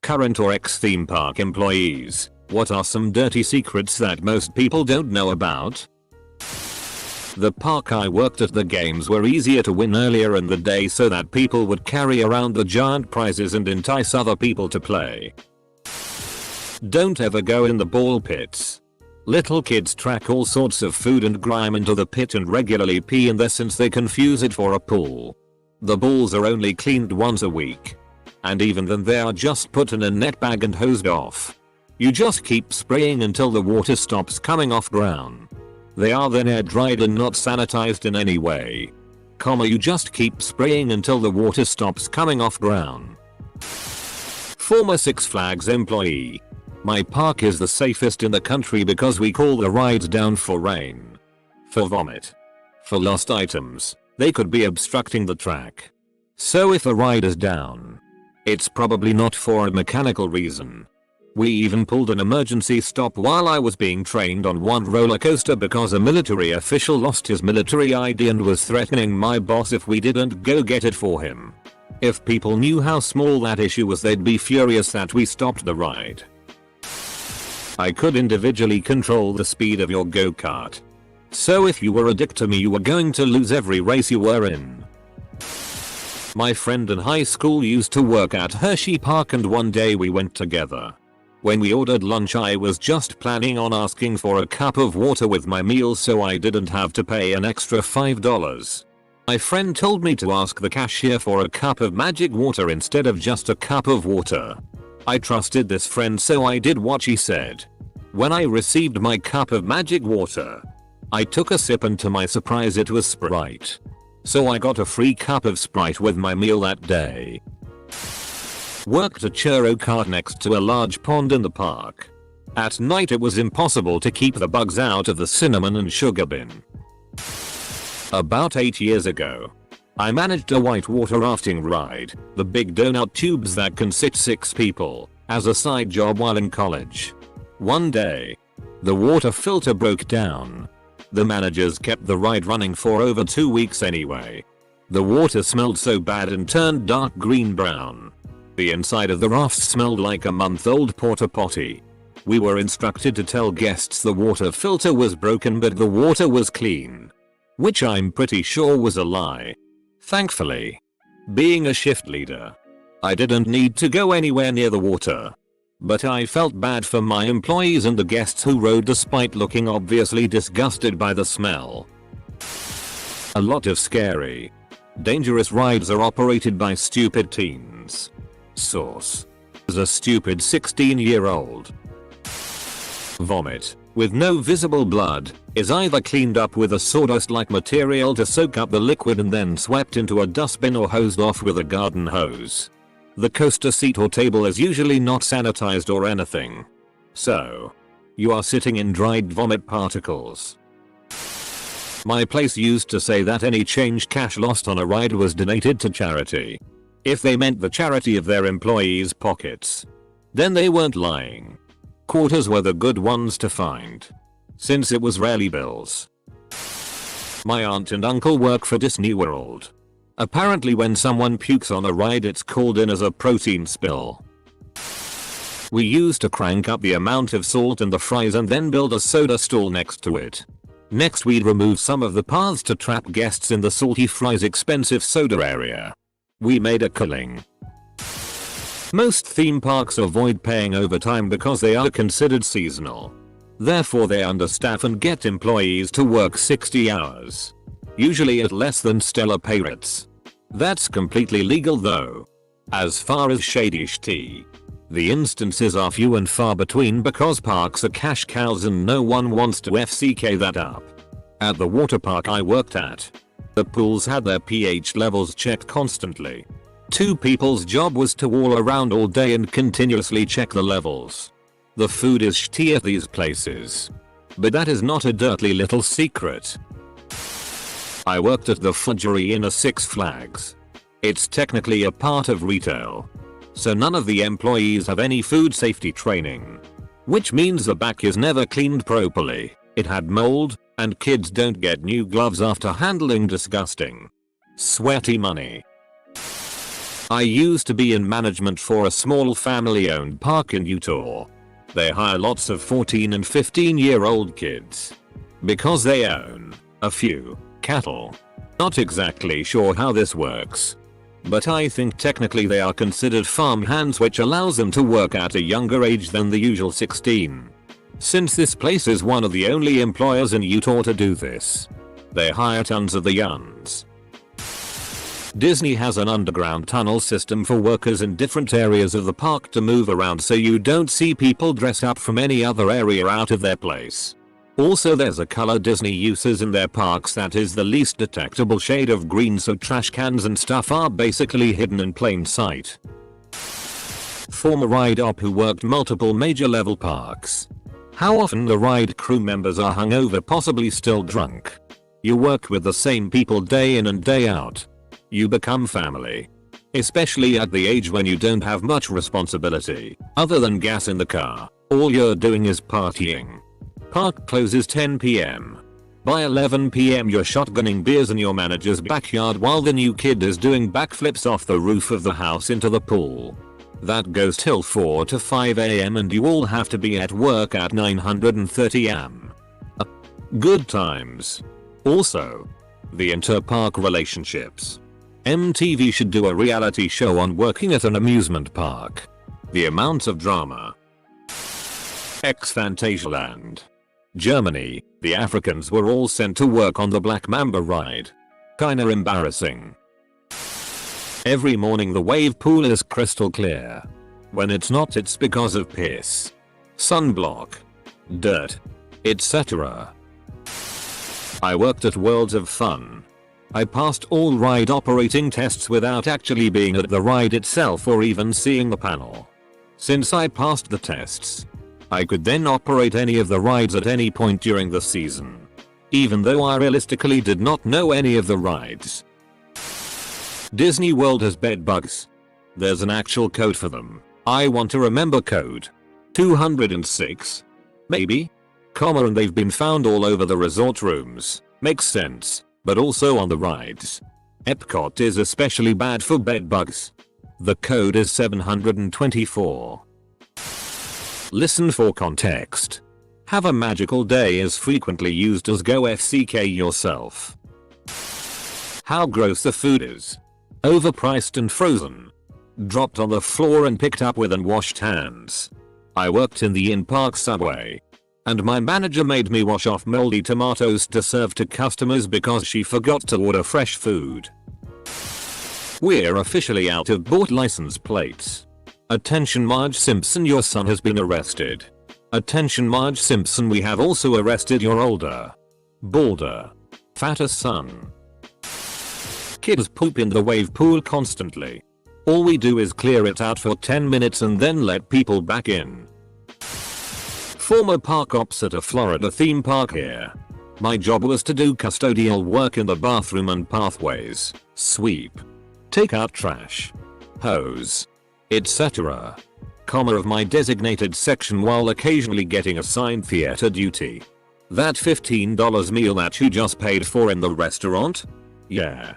Current or ex-theme park employees, what are some dirty secrets that most people don't know about? The park I worked at, the games were easier to win earlier in the day so that people would carry around the giant prizes and entice other people to play. Don't ever go in the ball pits. Little kids track all sorts of food and grime into the pit and regularly pee in there since they confuse it for a pool. The balls are only cleaned once a week. And even then they are just put in a net bag and hosed off. You just keep spraying until the water stops coming off ground. They are then air dried and not sanitized in any way. You just keep spraying until the water stops coming off ground. Former Six Flags employee. My park is the safest in the country because we call the rides down for rain. For vomit. For lost items. They could be obstructing the track. So if a ride is down, it's probably not for a mechanical reason. We even pulled an emergency stop while I was being trained on one roller coaster because a military official lost his military ID and was threatening my boss if we didn't go get it for him. If people knew how small that issue was, they'd be furious that we stopped the ride. I could individually control the speed of your go-kart. So if you were a dick to me, you were going to lose every race you were in. My friend in high school used to work at Hershey Park and one day we went together. When we ordered lunch, I was just planning on asking for a cup of water with my meal so I didn't have to pay an extra $5. My friend told me to ask the cashier for a cup of magic water instead of just a cup of water. I trusted this friend, so I did what she said. When I received my cup of magic water, I took a sip and to my surprise it was Sprite. So I got a free cup of Sprite with my meal that day. Worked a churro cart next to a large pond in the park. At night it was impossible to keep the bugs out of the cinnamon and sugar bin. About 8 years ago, I managed a whitewater rafting ride, the big donut tubes that can sit 6 people, as a side job while in college. One day, the water filter broke down. The managers kept the ride running for over 2 weeks anyway. The water smelled so bad and turned dark green-brown. The inside of the raft smelled like a month-old porta potty. We were instructed to tell guests the water filter was broken but the water was clean. Which I'm pretty sure was a lie. Thankfully, being a shift leader, I didn't need to go anywhere near the water. But I felt bad for my employees and the guests who rode despite looking obviously disgusted by the smell. A lot of scary, dangerous rides are operated by stupid teens. Source: as a stupid 16-year-old. Vomit, with no visible blood, is either cleaned up with a sawdust-like material to soak up the liquid and then swept into a dustbin or hosed off with a garden hose. The coaster seat or table is usually not sanitized or anything. So, you are sitting in dried vomit particles. My place used to say that any change cash lost on a ride was donated to charity. If they meant the charity of their employees' pockets, then they weren't lying. Quarters were the good ones to find, since it was rarely bills. My aunt and uncle work for Disney World. Apparently when someone pukes on a ride it's called in as a protein spill. We used to crank up the amount of salt in the fries and then build a soda stall next to it. Next we'd remove some of the paths to trap guests in the salty fries expensive soda area. We made a killing. Most theme parks avoid paying overtime because they are considered seasonal. Therefore they understaff and get employees to work 60 hours. Usually at less than stellar pay rates. That's completely legal though. As far as shady tea, the instances are few and far between because parks are cash cows and no one wants to FCK that up. At the water park I worked at, the pools had their pH levels checked constantly. 2 people's job was to wall around all day and continuously check the levels. The food is shitty at these places. But that is not a dirty little secret. I worked at the Fudgery in a Six Flags. It's technically a part of retail. So none of the employees have any food safety training. Which means the back is never cleaned properly, it had mold, and kids don't get new gloves after handling disgusting, sweaty money. I used to be in management for a small family-owned park in Utah. They hire lots of 14 and 15-year-old kids because they own a few cattle. Not exactly sure how this works, but I think technically they are considered farm hands, which allows them to work at a younger age than the usual 16. Since this place is one of the only employers in Utah to do this, they hire tons of the youngs. Disney has an underground tunnel system for workers in different areas of the park to move around so you don't see people dress up from any other area out of their place. Also, there's a color Disney uses in their parks that is the least detectable shade of green, so trash cans and stuff are basically hidden in plain sight. Former ride op who worked multiple major level parks. How often the ride crew members are hungover, possibly still drunk. You work with the same people day in and day out. You become family. Especially at the age when you don't have much responsibility other than gas in the car. All you're doing is partying. Park closes 10 p.m. By 11 p.m. you're shotgunning beers in your manager's backyard while the new kid is doing backflips off the roof of the house into the pool. That goes till 4 to 5 a.m. and you all have to be at work at 9:30 a.m. Good times. Also, the inter-park relationships. MTV should do a reality show on working at an amusement park. The amount of drama. Phantasialand. Germany, the Africans were all sent to work on the Black Mamba ride. Kinda embarrassing. Every morning the wave pool is crystal clear. When it's not, it's because of piss, sunblock, dirt, etc. I worked at Worlds of Fun. I passed all ride operating tests without actually being at the ride itself or even seeing the panel. Since I passed the tests, I could then operate any of the rides at any point during the season, even though I realistically did not know any of the rides. Disney World has bed bugs. There's an actual code for them. I want to remember code 206, maybe, and they've been found all over the resort rooms. Makes sense. But also on the rides. Epcot is especially bad for bed bugs. The code is 724. Listen for context. Have a magical day is frequently used as go FCK yourself. How gross the food is. Overpriced and frozen. Dropped on the floor and picked up with unwashed hands. I worked in the in-park subway, and my manager made me wash off moldy tomatoes to serve to customers because she forgot to order fresh food. We're officially out of bought license plates. Attention Marge Simpson, your son has been arrested. Attention Marge Simpson, we have also arrested your older, balder, fatter son. Kids poop in the wave pool constantly. All we do is clear it out for 10 minutes and then let people back in. Former park ops at a Florida theme park here. My job was to do custodial work in the bathroom and pathways, sweep, take out trash, hose, etc. Of my designated section while occasionally getting assigned theater duty. That $15 meal that you just paid for in the restaurant? Yeah.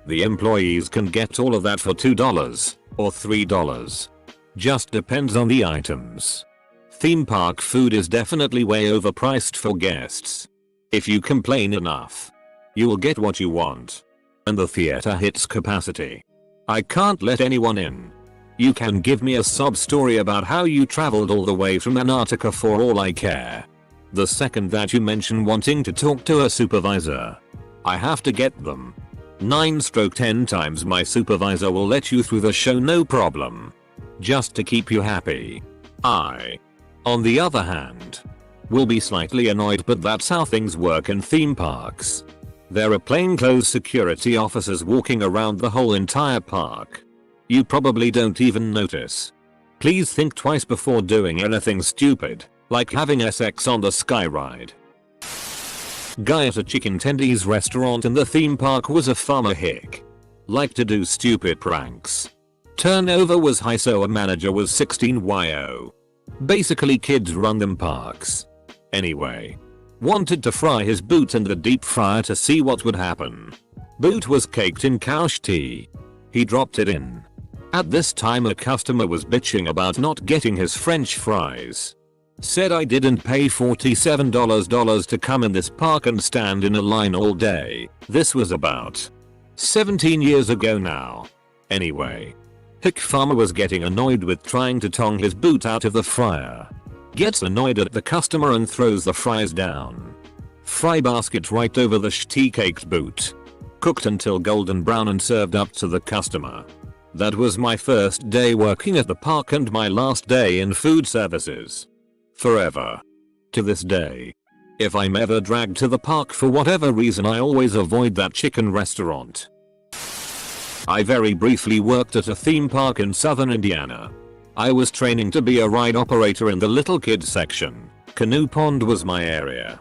The employees can get all of that for $2 or $3. Just depends on the items. Theme park food is definitely way overpriced for guests. If you complain enough, you will get what you want. And the theater hits capacity. I can't let anyone in. You can give me a sob story about how you traveled all the way from Antarctica for all I care. The second that you mention wanting to talk to a supervisor, I have to get them. 9/10 times my supervisor will let you through the show no problem. Just to keep you happy. I, on the other hand, will be slightly annoyed, but that's how things work in theme parks. There are plainclothes security officers walking around the whole entire park. You probably don't even notice. Please think twice before doing anything stupid, like having sex on the sky ride. Guy at a chicken tendies restaurant in the theme park was a farmer hick. Liked to do stupid pranks. Turnover was high, so a manager was 16 yo. Basically kids run them parks. Anyway, wanted to fry his boot in the deep fryer to see what would happen. Boot was caked in couch tea. He dropped it in. At this time a customer was bitching about not getting his french fries. Said I didn't pay $47 to come in this park and stand in a line all day. This was about 17 years ago now. Anyway. Hick farmer was getting annoyed with trying to tong his boot out of the fryer. Gets annoyed at the customer and throws the fries down. Fry basket right over the tea cake's boot. Cooked until golden brown and served up to the customer. That was my first day working at the park and my last day in food services. Forever. To this day. If I'm ever dragged to the park for whatever reason I always avoid that chicken restaurant. I very briefly worked at a theme park in southern Indiana. I was training to be a ride operator in the little kids section. Canoe Pond was my area.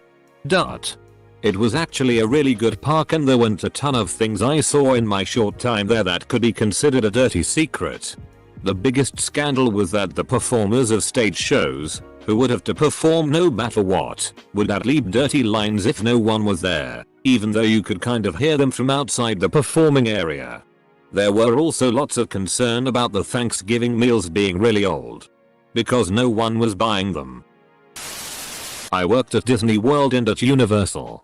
It was actually a really good park and there weren't a ton of things I saw in my short time there that could be considered a dirty secret. The biggest scandal was that the performers of stage shows, who would have to perform no matter what, would leave dirty lines if no one was there, even though you could kind of hear them from outside the performing area. There were also lots of concern about the Thanksgiving meals being really old. Because no one was buying them. I worked at Disney World and at Universal.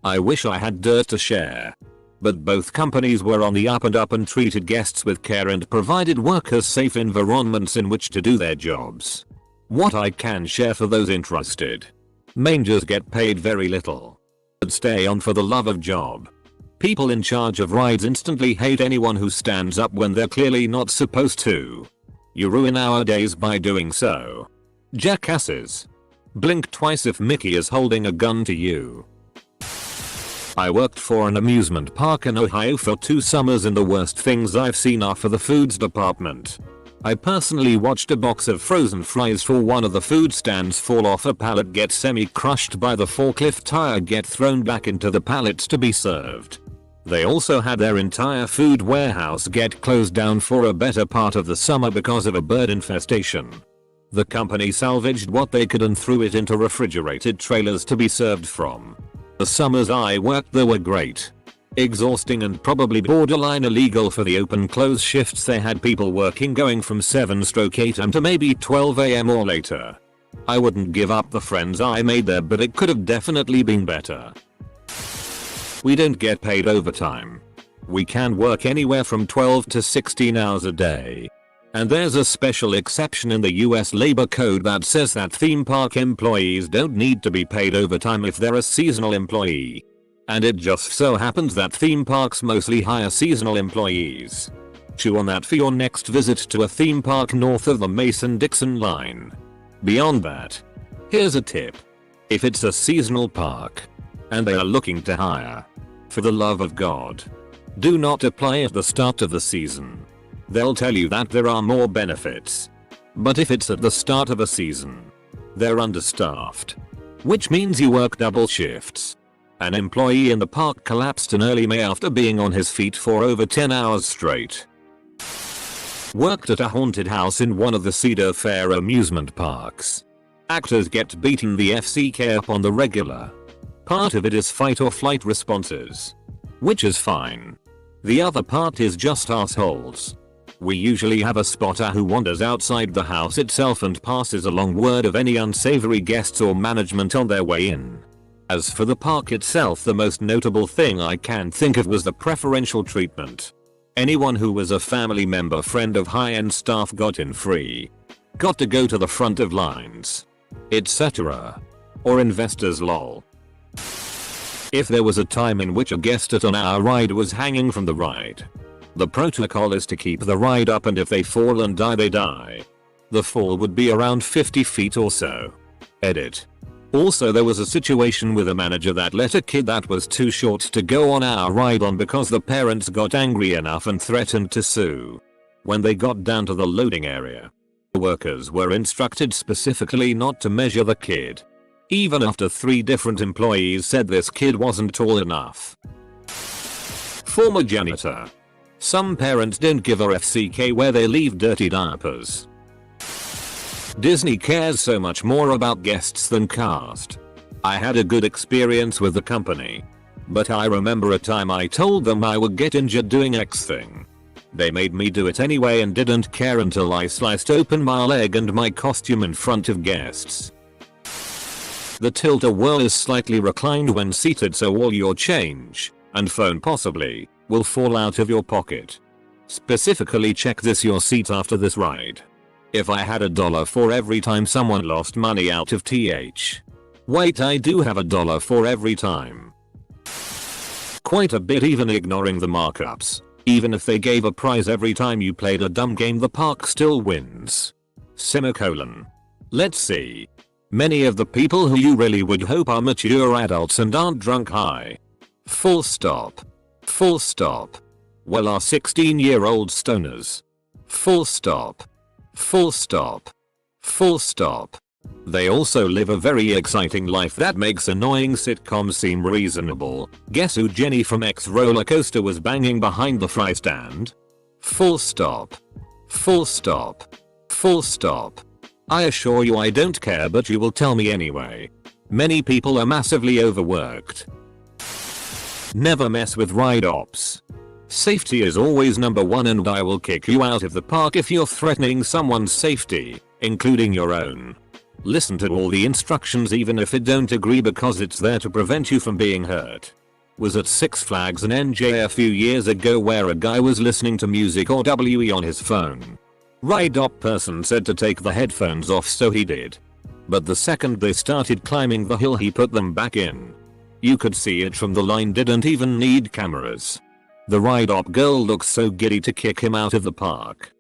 I wish I had dirt to share. But both companies were on the up and treated guests with care and provided workers safe environments in which to do their jobs. What I can share for those interested. Mangers get paid very little. But stay on for the love of job. People in charge of rides instantly hate anyone who stands up when they're clearly not supposed to. You ruin our days by doing so. Jackasses. Blink twice if Mickey is holding a gun to you. I worked for an amusement park in Ohio for 2 summers and the worst things I've seen are for the foods department. I personally watched a box of frozen fries for one of the food stands fall off a pallet, get semi-crushed by the forklift tire, get thrown back into the pallets to be served. They also had their entire food warehouse get closed down for a better part of the summer because of a bird infestation. The company salvaged what they could and threw it into refrigerated trailers to be served from. The summers I worked there were great. Exhausting and probably borderline illegal for the open-close shifts. They had people working going from 7-8 am to maybe 12 am or later. I wouldn't give up the friends I made there, but it could have definitely been better. We don't get paid overtime. We can work anywhere from 12 to 16 hours a day. And there's a special exception in the US labor code that says that theme park employees don't need to be paid overtime if they're a seasonal employee. And it just so happens that theme parks mostly hire seasonal employees. Chew on that for your next visit to a theme park north of the Mason-Dixon line. Beyond that, here's a tip. If it's a seasonal park, and they are looking to hire, for the love of God, do not apply at the start of the season. They'll tell you that there are more benefits. But if it's at the start of a season, they're understaffed. Which means you work double shifts. An employee in the park collapsed in early May after being on his feet for over 10 hours straight. Worked at a haunted house in one of the Cedar Fair amusement parks. Actors get beaten the FCK up on the regular. Part of it is fight or flight responses. Which is fine. The other part is just assholes. We usually have a spotter who wanders outside the house itself and passes along word of any unsavory guests or management on their way in. As for the park itself, the most notable thing I can think of was the preferential treatment. Anyone who was a family member, friend of high-end staff got in free. Got to go to the front of lines. Etc. Or investors lol. If there was a time in which a guest at on our ride was hanging from the ride, the protocol is to keep the ride up, and if they fall and die, they die. The fall would be around 50 feet or so. Edit. Also, there was a situation with a manager that let a kid that was too short to go on our ride on because the parents got angry enough and threatened to sue. When they got down to the loading area, the workers were instructed specifically not to measure the kid. Even after 3 different employees said this kid wasn't tall enough. Former janitor. Some parents don't give a FCK where they leave dirty diapers. Disney cares so much more about guests than cast. I had a good experience with the company. But I remember a time I told them I would get injured doing X thing. They made me do it anyway and didn't care until I sliced open my leg and my costume in front of guests. The tilt-a-whirl is slightly reclined when seated, so all your change, and phone possibly, will fall out of your pocket. Specifically check your seat after this ride. If I had $1 for every time someone lost money out of TH. Wait, I do have $1 for every time. Quite a bit, even ignoring the markups. Even if they gave a prize every time you played a dumb game, the park still wins. Semicolon. Let's see. Many of the people who you really would hope are mature adults and aren't drunk high. Full stop. Full stop. Well, are 16-year-old stoners. Full stop. Full stop. Full stop. They also live a very exciting life that makes annoying sitcoms seem reasonable. Guess who Jenny from X Roller Coaster was banging behind the fry stand? Full stop. Full stop. Full stop. I assure you I don't care, but you will tell me anyway. Many people are massively overworked. Never mess with ride ops. Safety is always number one, and I will kick you out of the park if you're threatening someone's safety, including your own. Listen to all the instructions even if you don't agree, because it's there to prevent you from being hurt. Was at Six Flags in NJ a few years ago where a guy was listening to music or WE on his phone. Ride op person said to take the headphones off, so he did. But the second they started climbing the hill, he put them back in. You could see it from the line, didn't even need cameras. The ride op girl looked so giddy to kick him out of the park.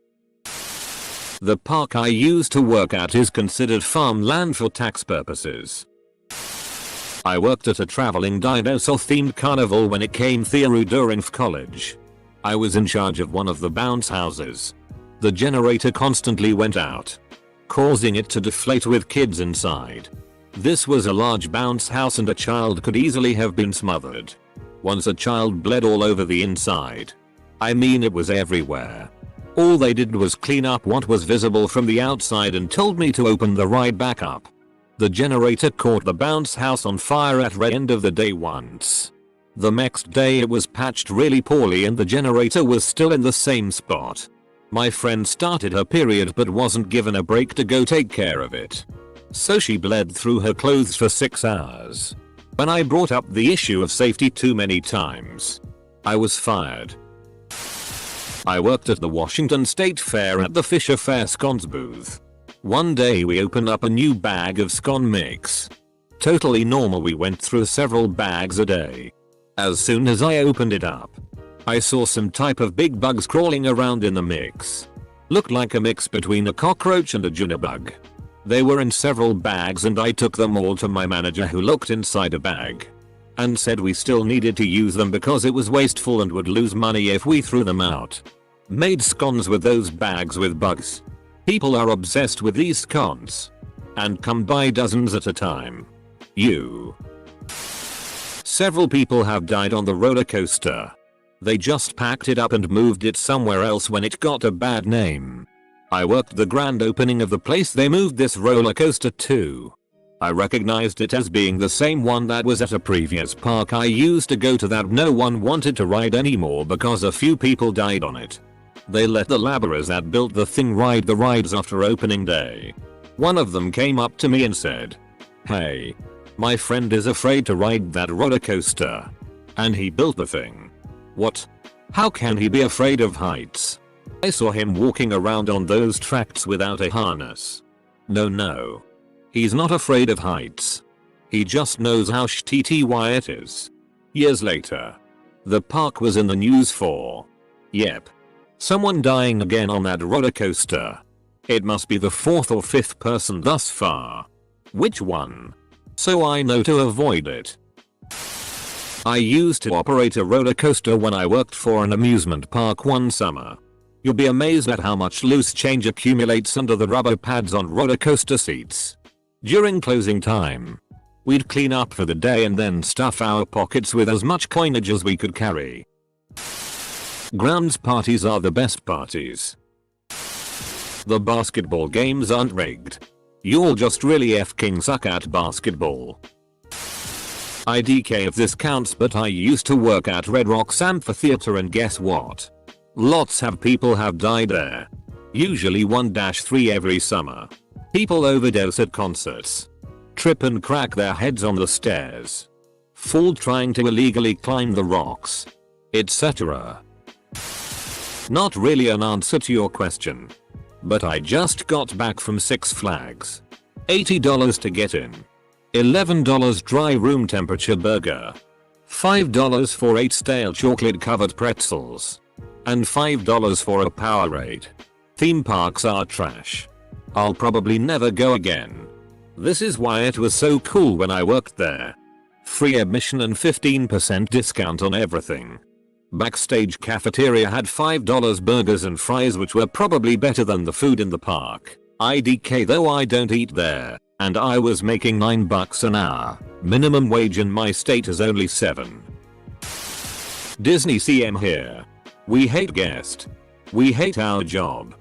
The park I used to work at is considered farmland for tax purposes. I worked at a traveling dinosaur themed carnival when it came through during college. I was in charge of one of the bounce houses. The generator constantly went out, causing it to deflate with kids inside. This was a large bounce house and a child could easily have been smothered. Once a child bled all over the inside. I mean, it was everywhere. All they did was clean up what was visible from the outside and told me to open the ride back up. The generator caught the bounce house on fire at the end of the day once. The next day it was patched really poorly and the generator was still in the same spot. My friend started her period but wasn't given a break to go take care of it. So she bled through her clothes for 6 hours. When I brought up the issue of safety too many times, I was fired. I worked at the Washington State Fair at the Fisher Fair scones booth. One day we opened up a new bag of scone mix. Totally normal, we went through several bags a day. As soon as I opened it up, I saw some type of big bugs crawling around in the mix. Looked like a mix between a cockroach and a junebug. They were in several bags and I took them all to my manager, who looked inside a bag and said we still needed to use them because it was wasteful and would lose money if we threw them out. Made scones with those bags with bugs. People are obsessed with these scones and come by dozens at a time. Several people have died on the roller coaster. They just packed it up and moved it somewhere else when it got a bad name. I worked the grand opening of the place they moved this roller coaster to. I recognized it as being the same one that was at a previous park I used to go to that no one wanted to ride anymore because a few people died on it. They let the laborers that built the thing ride the rides after opening day. One of them came up to me and said, "Hey, my friend is afraid to ride that roller coaster. And he built the thing." What? How can he be afraid of heights? I saw him walking around on those tracks without a harness. No. He's not afraid of heights. He just knows how shitty it is. Years later, the park was in the news for, yep, someone dying again on that roller coaster. It must be the 4th or 5th person thus far. Which one? So I know to avoid it. I used to operate a roller coaster when I worked for an amusement park one summer. You'll be amazed at how much loose change accumulates under the rubber pads on roller coaster seats. During closing time, we'd clean up for the day and then stuff our pockets with as much coinage as we could carry. Grounds parties are the best parties. The basketball games aren't rigged. You'll just really fking suck at basketball. IDK if this counts, but I used to work at Red Rocks Amphitheater and guess what? Lots of people have died there. Usually 1-3 every summer. People overdose at concerts. Trip and crack their heads on the stairs. Fall trying to illegally climb the rocks. Etc. Not really an answer to your question. But I just got back from Six Flags. $80 to get in. $11 dry room temperature burger. $5 for 8 stale chocolate covered pretzels. And $5 for a Powerade. Theme parks are trash. I'll probably never go again. This is why it was so cool when I worked there. Free admission and 15% discount on everything. Backstage cafeteria had $5 burgers and fries, which were probably better than the food in the park. IDK though, I don't eat there, and I was making $9 an hour. Minimum wage in my state is only $7. Disney CM here. We hate guest. We hate our job.